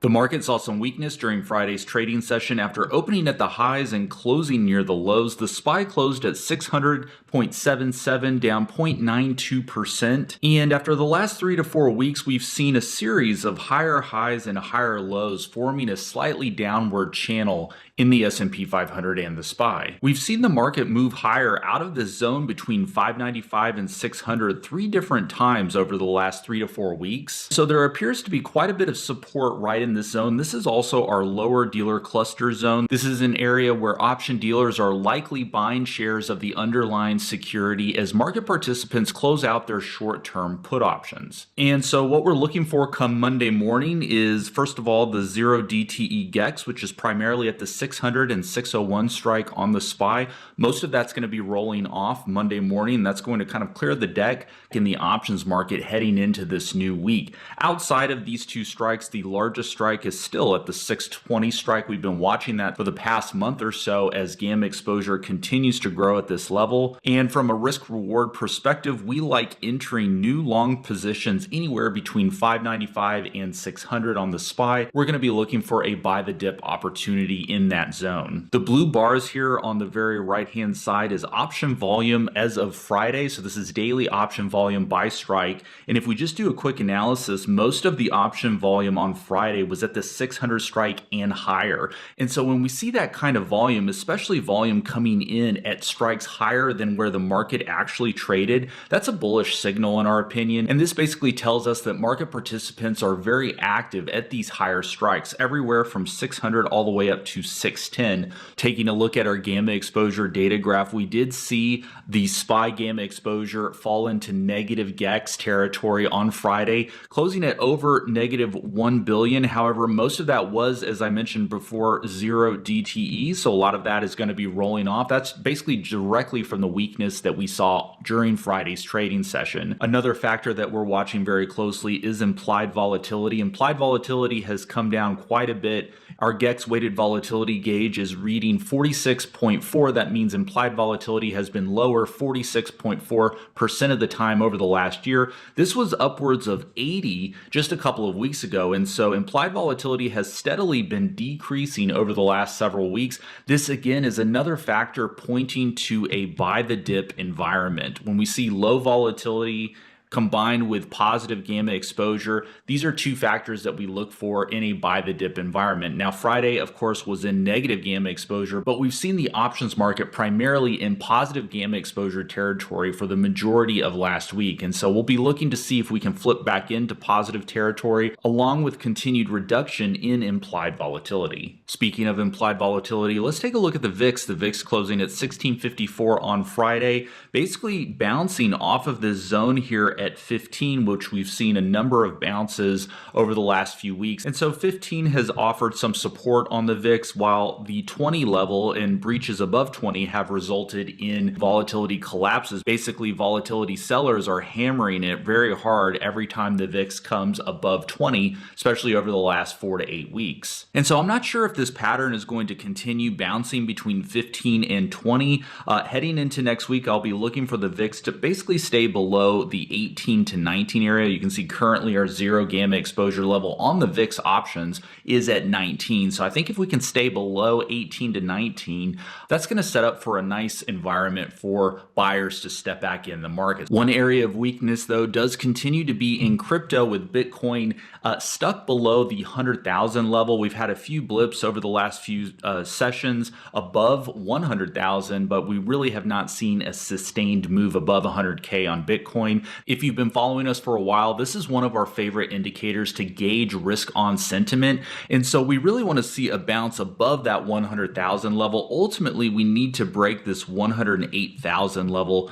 The market saw some weakness during Friday's trading session after opening at the highs and closing near the lows. The SPY closed at 600.77, down 0.92%. And after the last 3 to 4 weeks, we've seen a series of higher highs and higher lows, forming a slightly downward channel in the S&P 500 and the SPY. We've seen the market move higher out of the zone between 595 and 600 3 different times over the last 3 to 4 weeks. So there appears to be quite a bit of support right in this zone. This is also our lower dealer cluster zone. This is an area where option dealers are likely buying shares of the underlying security as market participants close out their short-term put options. And so what we're looking for come Monday morning is, first of all, the 0 DTE GEX, which is primarily at the 600 and 601 strike on the SPY. Most of that's going to be rolling off Monday morning. That's going to kind of clear the deck in the options market heading into this new week. Outside of these two strikes, the largest strike is still at the 620 strike. We've been watching that for the past month or so as gamma exposure continues to grow at this level. And from a risk reward perspective, we like entering new long positions anywhere between 595 and 600 on the SPY. We're going to be looking for a buy the dip opportunity in that zone. The blue bars here on the very right hand side is option volume as of Friday. So this is daily option volume by strike. And if we just do a quick analysis, most of the option volume on Friday was at the 600 strike and higher. And so when we see that kind of volume, especially volume coming in at strikes higher than where the market actually traded, that's a bullish signal in our opinion. And this basically tells us that market participants are very active at these higher strikes, everywhere from 600 all the way up to 610. Taking a look at our gamma exposure data graph, we did see the SPY gamma exposure fall into negative GEX territory on Friday, closing at over negative 1 billion. However, most of that was, as I mentioned before, 0 DTE. So a lot of that is going to be rolling off. That's basically directly from the weakness that we saw during Friday's trading session. Another factor that we're watching very closely is implied volatility. Implied volatility has come down quite a bit. Our GEX weighted volatility gauge is reading 46.4. That means implied volatility has been lower 46.4% of the time over the last year. This was upwards of 80 just a couple of weeks ago. And so implied volatility has steadily been decreasing over the last several weeks. This again is another factor pointing to a buy the dip environment. When we see low volatility combined with positive gamma exposure, these are two factors that we look for in a buy the dip environment. Now, Friday, of course, was in negative gamma exposure, but we've seen the options market primarily in positive gamma exposure territory for the majority of last week. And so we'll be looking to see if we can flip back into positive territory along with continued reduction in implied volatility. Speaking of implied volatility, let's take a look at the VIX. The VIX closing at 1654 on Friday, basically bouncing off of this zone here at 15, which we've seen a number of bounces over the last few weeks. And so 15 has offered some support on the VIX, while the 20 level and breaches above 20 have resulted in volatility collapses. Basically, volatility sellers are hammering it very hard every time the VIX comes above 20, especially over the last 4 to 8 weeks. And so I'm not sure if this pattern is going to continue bouncing between 15 and 20. Heading into next week, I'll be looking for the VIX to basically stay below the 18 to 19 area. You can see currently our 0 gamma exposure level on the VIX options is at 19. So I think if we can stay below 18 to 19, that's going to set up for a nice environment for buyers to step back in the market. One area of weakness, though, does continue to be in crypto, with Bitcoin stuck below the 100,000 level. We've had a few blips over the last few sessions above 100,000, but we really have not seen a sustained move above 100K on Bitcoin. If you've been following us for a while, this is one of our favorite indicators to gauge risk on sentiment. And so we really want to see a bounce above that 100,000 level. Ultimately, we need to break this 108,000 level,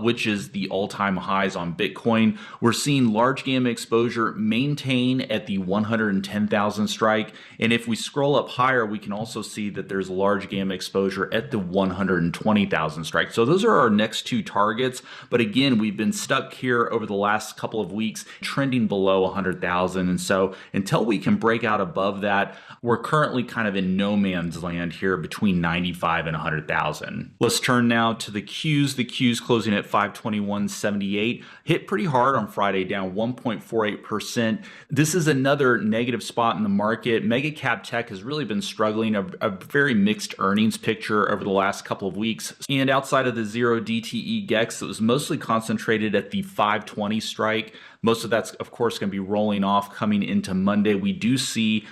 which is the all-time highs on Bitcoin. We're seeing large gamma exposure maintain at the 110,000 strike. And if we scroll up higher, we can also see that there's large gamma exposure at the 120,000 strike. So those are our next two targets. But again, we've been stuck here over the last couple of weeks, trending below 100,000. And so until we can break out above that, we're currently kind of in no man's land here between 95 and 100,000. Let's turn now to the Qs. The Qs closing at 521.78, hit pretty hard on Friday, down 1.48%. This is another negative spot in the market. Mega cap tech has really been struggling, a very mixed earnings picture over the last couple of weeks. And outside of the 0 DTE GEX, it was mostly concentrated at the 520 strike. Most of that's, of course, going to be rolling off coming into Monday. We do see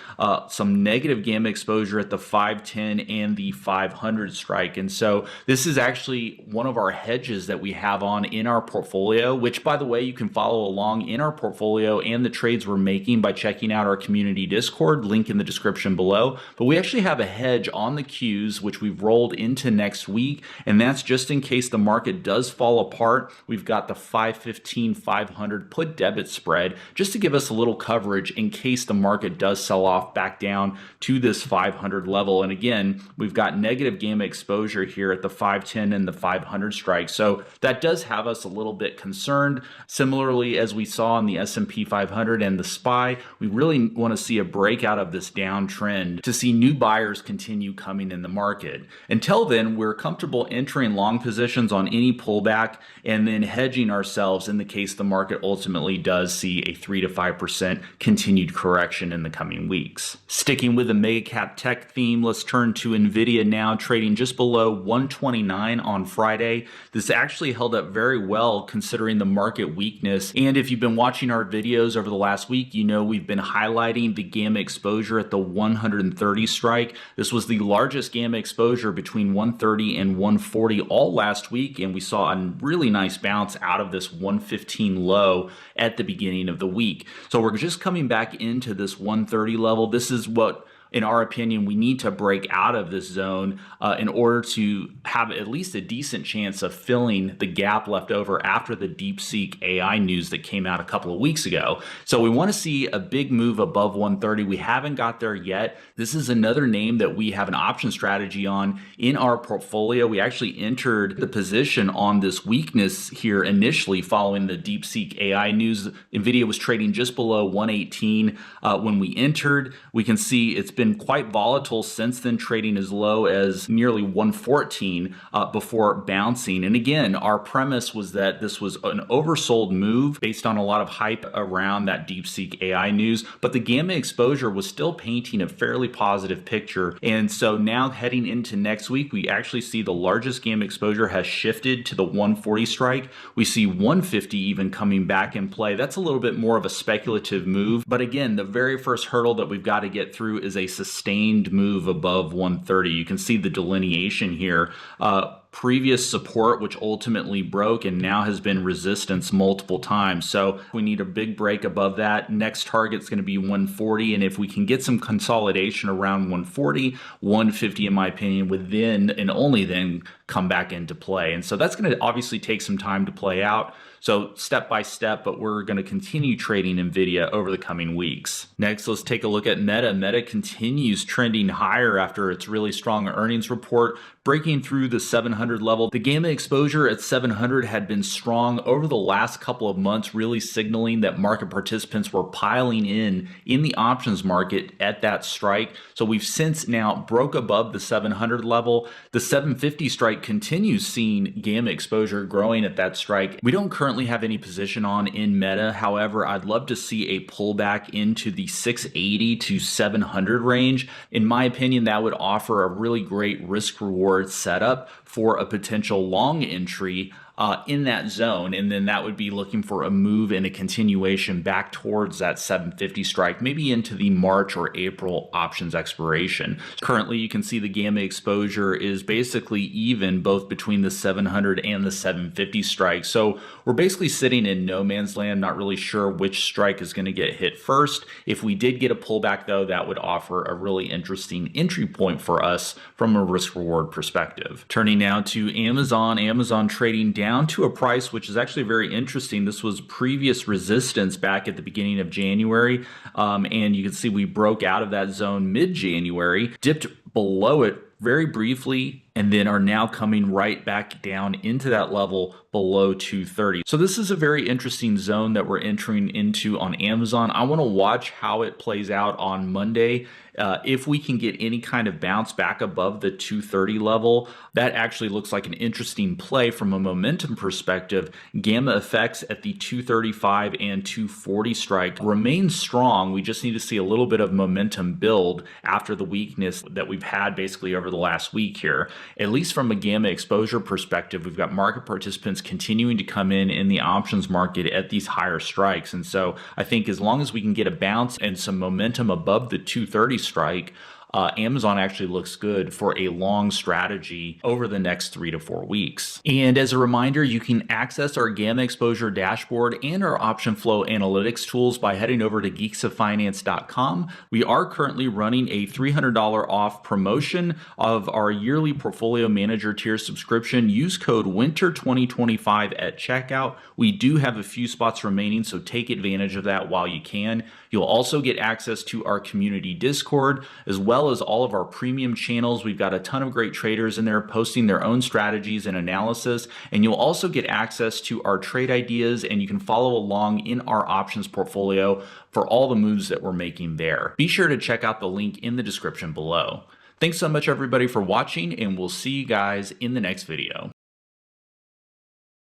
some negative gamma exposure at the 510 and the 500 strike. And so this is actually one of our hedges that we have on in our portfolio, which, by the way, you can follow along in our portfolio and the trades we're making by checking out our community Discord, link in the description below. But we actually have a hedge on the Qs, which we've rolled into next week. And that's just in case the market does fall apart. We've got the 515, 500 put debit spread just to give us a little coverage in case the market does sell off back down to this 500 level. And again, we've got negative gamma exposure here at the 510 and the 500 strike. So that does have us a little bit concerned. Similarly, as we saw in the S&P 500 and the SPY, we really want to see a breakout of this downtrend to see new buyers continue coming in the market. Until then, we're comfortable entering long positions on any pullback and then hedging ourselves in the case the market ultimately does see a 3 to 5% continued correction in the coming weeks. Sticking with the mega cap tech theme, let's turn to Nvidia now, trading just below 129 on Friday. This actually held up very well considering the market weakness. And if you've been watching our videos over the last week, you know we've been highlighting the gamma exposure at the 130 strike. This was the largest gamma exposure between 130 and 140 all last week, and we saw a really nice bounce out of this 115 low at the beginning of the week. So we're just coming back into this 130 level. This is what, in our opinion, we need to break out of this zone in order to have at least a decent chance of filling the gap left over after the DeepSeek AI news that came out a couple of weeks ago. So we want to see a big move above 130. We haven't got there yet. This is another name that we have an option strategy on in our portfolio. We actually entered the position on this weakness here initially following the DeepSeek AI news. Nvidia was trading just below 118 when we entered. We can see it's been quite volatile since then, trading as low as nearly 114 before bouncing. And again, our premise was that this was an oversold move based on a lot of hype around that DeepSeek AI news, but the gamma exposure was still painting a fairly positive picture. And so now heading into next week, we actually see the largest gamma exposure has shifted to the 140 strike. We see 150 even coming back in play. That's a little bit more of a speculative move. But again, the very first hurdle that we've got to get through is a sustained move above 130. You can see the delineation here. Previous support, which ultimately broke and now has been resistance multiple times. So we need a big break above that. Next target is going to be 140. And if we can get some consolidation around 140, 150, in my opinion, would then and only then come back into play. And so that's going to obviously take some time to play out. So step by step, but we're going to continue trading Nvidia over the coming weeks. Next, let's take a look at Meta. Meta continues trending higher after its really strong earnings report, breaking through the 700 level. The gamma exposure at 700 had been strong over the last couple of months, really signaling that market participants were piling in the options market at that strike. So we've since now broke above the 700 level. The 750 strike continues seeing gamma exposure growing at that strike. We don't currently have any position on in Meta. However, I'd love to see a pullback into the 680 to 700 range. In my opinion, that would offer a really great risk reward setup for a potential long entry in that zone, and then that would be looking for a move and a continuation back towards that 750 strike, maybe into the March or April options expiration. Currently, you can see the gamma exposure is basically even both between the 700 and the 750 strike. So we're basically sitting in no man's land, not really sure which strike is going to get hit first. If we did get a pullback, though, that would offer a really interesting entry point for us from a risk reward perspective. Turning now to Amazon. Amazon trading down to a price which is actually very interesting. This was previous resistance back at the beginning of January, and you can see we broke out of that zone mid-January, dipped below it very briefly, and then are now coming right back down into that level below 230. So this is a very interesting zone that we're entering into on Amazon. I want to watch how it plays out on Monday. If we can get any kind of bounce back above the 230 level, that actually looks like an interesting play from a momentum perspective. Gamma effects at the 235 and 240 strike remain strong. We just need to see a little bit of momentum build after the weakness that we've had basically over the last week here. At least from a gamma exposure perspective, we've got market participants continuing to come in the options market at these higher strikes. And so I think as long as we can get a bounce and some momentum above the 230 strike, Amazon actually looks good for a long strategy over the next 3 to 4 weeks. And as a reminder, you can access our gamma exposure dashboard and our option flow analytics tools by heading over to geeksoffinance.com. We are currently running a $300 off promotion of our yearly portfolio manager tier subscription. Use code WINTER2025 at checkout. We do have a few spots remaining, so take advantage of that while you can. You'll also get access to our community Discord, as well as all of our premium channels. We've got a ton of great traders in there posting their own strategies and analysis, and you'll also get access to our trade ideas, and you can follow along in our options portfolio for all the moves that we're making there. Be sure to check out the link in the description below. Thanks so much everybody for watching, and we'll see you guys in the next video.